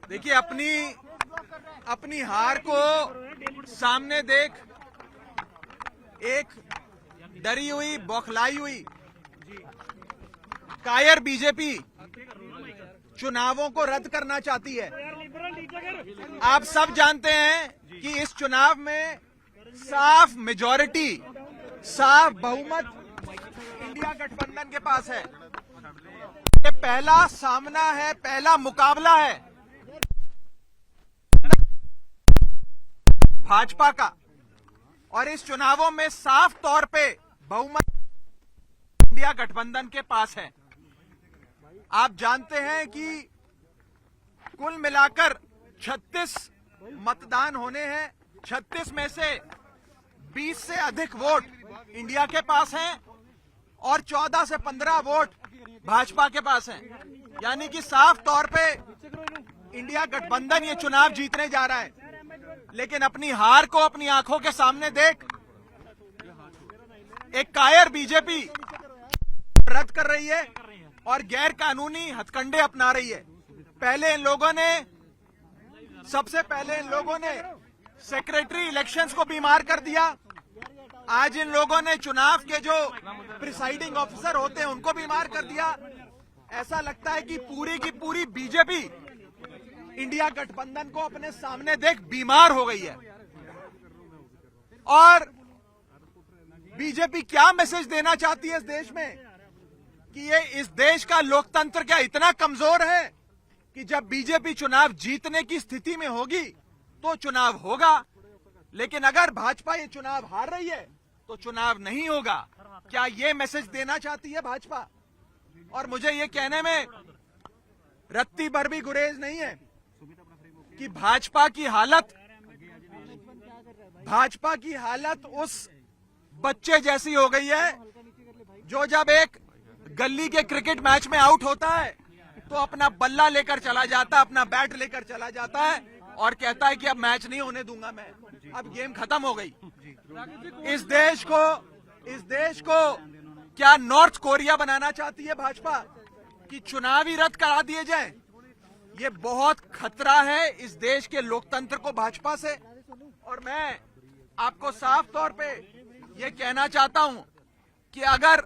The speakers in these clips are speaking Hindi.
देखिए, अपनी हार को सामने देख एक डरी हुई, बौखलाई हुई, कायर बीजेपी चुनावों को रद्द करना चाहती है। आप सब जानते हैं कि इस चुनाव में साफ मेजॉरिटी, साफ बहुमत इंडिया गठबंधन के पास है। ये पहला सामना है, पहला मुकाबला है भाजपा का, और इस चुनावों में साफ तौर पे बहुमत इंडिया गठबंधन के पास है। आप जानते हैं कि कुल मिलाकर 36 मतदान होने हैं। 36 में से 20 से अधिक वोट इंडिया के पास हैं और 14 से 15 वोट भाजपा के पास हैं। यानी कि साफ तौर पे इंडिया गठबंधन ये चुनाव जीतने जा रहा है। लेकिन अपनी हार को अपनी आंखों के सामने देख एक कायर बीजेपी रद्द कर रही है और गैर कानूनी हथकंडे अपना रही है। सबसे पहले इन लोगों ने सेक्रेटरी इलेक्शंस को बीमार कर दिया। आज इन लोगों ने चुनाव के जो प्रिसाइडिंग ऑफिसर होते हैं उनको बीमार कर दिया। ऐसा लगता है कि पूरी की पूरी बीजेपी इंडिया गठबंधन को अपने सामने देख बीमार हो गई है। और बीजेपी क्या मैसेज देना चाहती है इस देश में कि ये इस देश का लोकतंत्र क्या इतना कमजोर है कि जब बीजेपी चुनाव जीतने की स्थिति में होगी तो चुनाव होगा, लेकिन अगर भाजपा ये चुनाव हार रही है तो चुनाव नहीं होगा। क्या ये मैसेज देना चाहती है भाजपा? और मुझे ये कहने में रत्ती भर भी गुरेज नहीं है कि भाजपा की हालत उस बच्चे जैसी हो गई है जो जब एक गली के क्रिकेट मैच में आउट होता है तो अपना बल्ला लेकर चला जाता है, अपना बैट लेकर चला जाता है और कहता है कि अब मैच नहीं होने दूंगा मैं, अब गेम खत्म हो गई। इस देश को क्या नॉर्थ कोरिया बनाना चाहती है भाजपा कि चुनाव ही रद्द करा दिए जाए? ये बहुत खतरा है इस देश के लोकतंत्र को भाजपा से। और मैं आपको साफ तौर पे ये कहना चाहता हूं कि अगर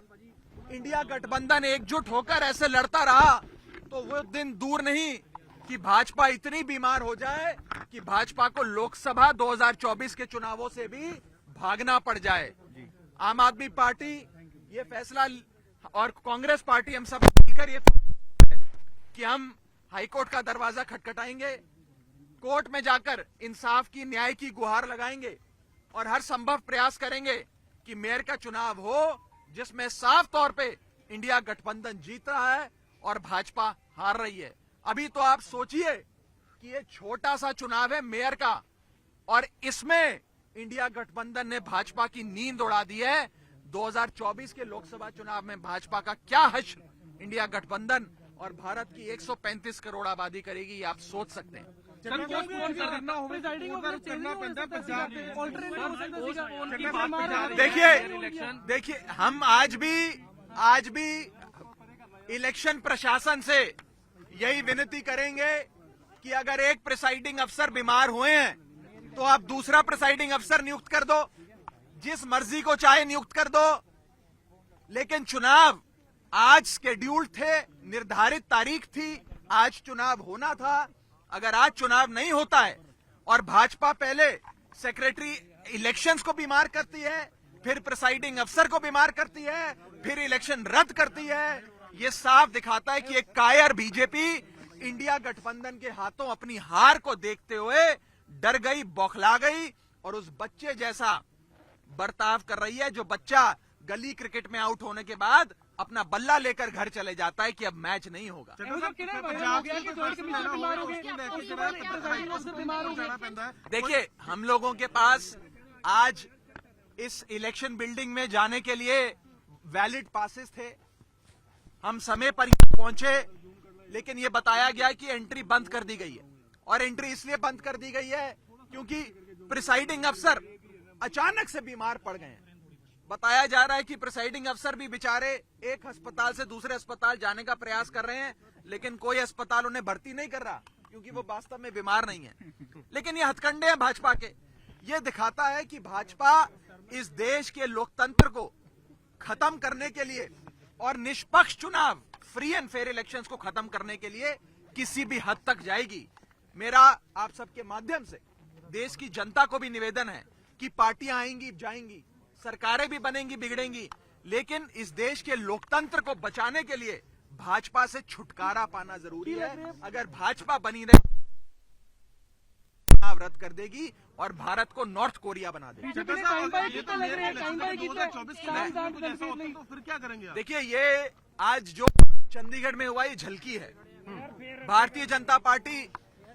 इंडिया गठबंधन एकजुट होकर ऐसे लड़ता रहा तो वो दिन दूर नहीं कि भाजपा इतनी बीमार हो जाए कि भाजपा को लोकसभा 2024 के चुनावों से भी भागना पड़ जाए। आम आदमी पार्टी ये फैसला और कांग्रेस पार्टी हम सब मिलकर ये कि हम हाईकोर्ट का दरवाजा खटखटाएंगे, कोर्ट में जाकर इंसाफ की, न्याय की गुहार लगाएंगे और हर संभव प्रयास करेंगे कि मेयर का चुनाव हो जिसमें साफ तौर पे इंडिया गठबंधन जीत रहा है और भाजपा हार रही है। अभी तो आप सोचिए कि ये छोटा सा चुनाव है मेयर का और इसमें इंडिया गठबंधन ने भाजपा की नींद उड़ा दी है। 2024 के लोकसभा चुनाव में भाजपा का क्या हश्र इंडिया गठबंधन और भारत की 135 करोड़ आबादी करेगी, ये आप सोच सकते हैं। देखिए हम आज भी इलेक्शन प्रशासन से यही विनती करेंगे कि अगर एक प्रिसाइडिंग अफसर बीमार हुए हैं तो आप दूसरा प्रिसाइडिंग अफसर नियुक्त कर दो, जिस मर्जी को चाहे नियुक्त कर दो। लेकिन चुनाव आज शेड्यूल्ड थे, निर्धारित तारीख थी, आज चुनाव होना था। अगर आज चुनाव नहीं होता है और भाजपा पहले सेक्रेटरी इलेक्शंस को बीमार करती है, फिर प्रिसाइडिंग अफसर को बीमार करती है, फिर इलेक्शन रद्द करती है, ये साफ दिखाता है कि एक कायर बीजेपी इंडिया गठबंधन के हाथों अपनी हार को देखते हुए डर गई, बौखला गई और उस बच्चे जैसा बर्ताव कर रही है जो बच्चा गली क्रिकेट में आउट होने के बाद अपना बल्ला लेकर घर चले जाता है कि अब मैच नहीं होगा। देखिए हम लोगों के पास आज इस इलेक्शन बिल्डिंग में जाने के लिए वैलिड पासेस थे, हम समय पर पहुंचे, लेकिन ये बताया गया कि एंट्री बंद कर दी गई है। और एंट्री इसलिए बंद कर दी गई है क्योंकि प्रिसाइडिंग अफसर अचानक से बीमार पड़ गए हैं। बताया जा रहा है कि प्रिसाइडिंग अफसर भी बेचारे एक अस्पताल से दूसरे अस्पताल जाने का प्रयास कर रहे हैं, लेकिन कोई अस्पताल उन्हें भर्ती नहीं कर रहा। क्योंकि वो वास्तव में बीमार नहीं है, लेकिन ये हथकंडे हैं भाजपा के। ये दिखाता है कि भाजपा इस देश के लोकतंत्र को खत्म करने के लिए और निष्पक्ष चुनाव, फ्री एंड फेयर इलेक्शंस को खत्म करने के लिए किसी भी हद तक जाएगी। मेरा आप सबके माध्यम से देश की जनता को भी निवेदन है कि पार्टियां आएंगी जाएंगी, सरकारें भी बनेंगी बिगड़ेंगी, लेकिन इस देश के लोकतंत्र को बचाने के लिए भाजपा से छुटकारा पाना जरूरी है। अगर भाजपा बनी रहे चुनाव रद्द कर देगी और भारत को नॉर्थ कोरिया बना देगी। तो फिर क्या करेंगे? देखिए, ये आज जो चंडीगढ़ में हुआ ये झलकी है। भारतीय जनता पार्टी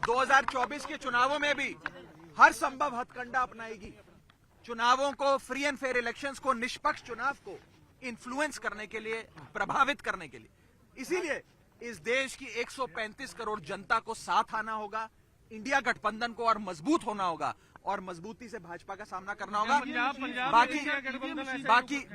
2024 के चुनावों में भी हर संभव हथकंडा अपनाएगी। चुनावों को, फ्री एंड फेयर इलेक्शंस को, निष्पक्ष चुनाव को इन्फ्लुएंस करने के लिए, प्रभावित करने के लिए। इसीलिए इस देश की 135 करोड़ जनता को साथ आना होगा, इंडिया गठबंधन को और मजबूत होना होगा और मजबूती से भाजपा का सामना करना होगा।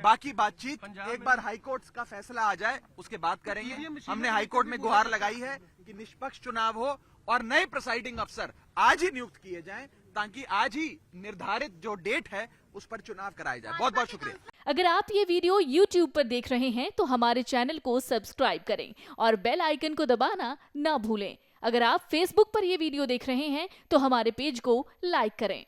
बाकी बातचीत एक बार हाईकोर्ट का फैसला आ जाए उसके बाद करेंगे। हमने हाईकोर्ट में गुहार लगाई है कि निष्पक्ष चुनाव हो और नए प्रिसाइडिंग अफसर आज ही नियुक्त किए जाएं, ताकि आज ही निर्धारित जो डेट है उस पर चुनाव कराया जाए। बहुत बहुत शुक्रिया। अगर आप ये वीडियो YouTube पर देख रहे हैं तो हमारे चैनल को सब्सक्राइब करें और बेल आइकन को दबाना ना भूलें। अगर आप Facebook पर ये वीडियो देख रहे हैं तो हमारे पेज को लाइक करें।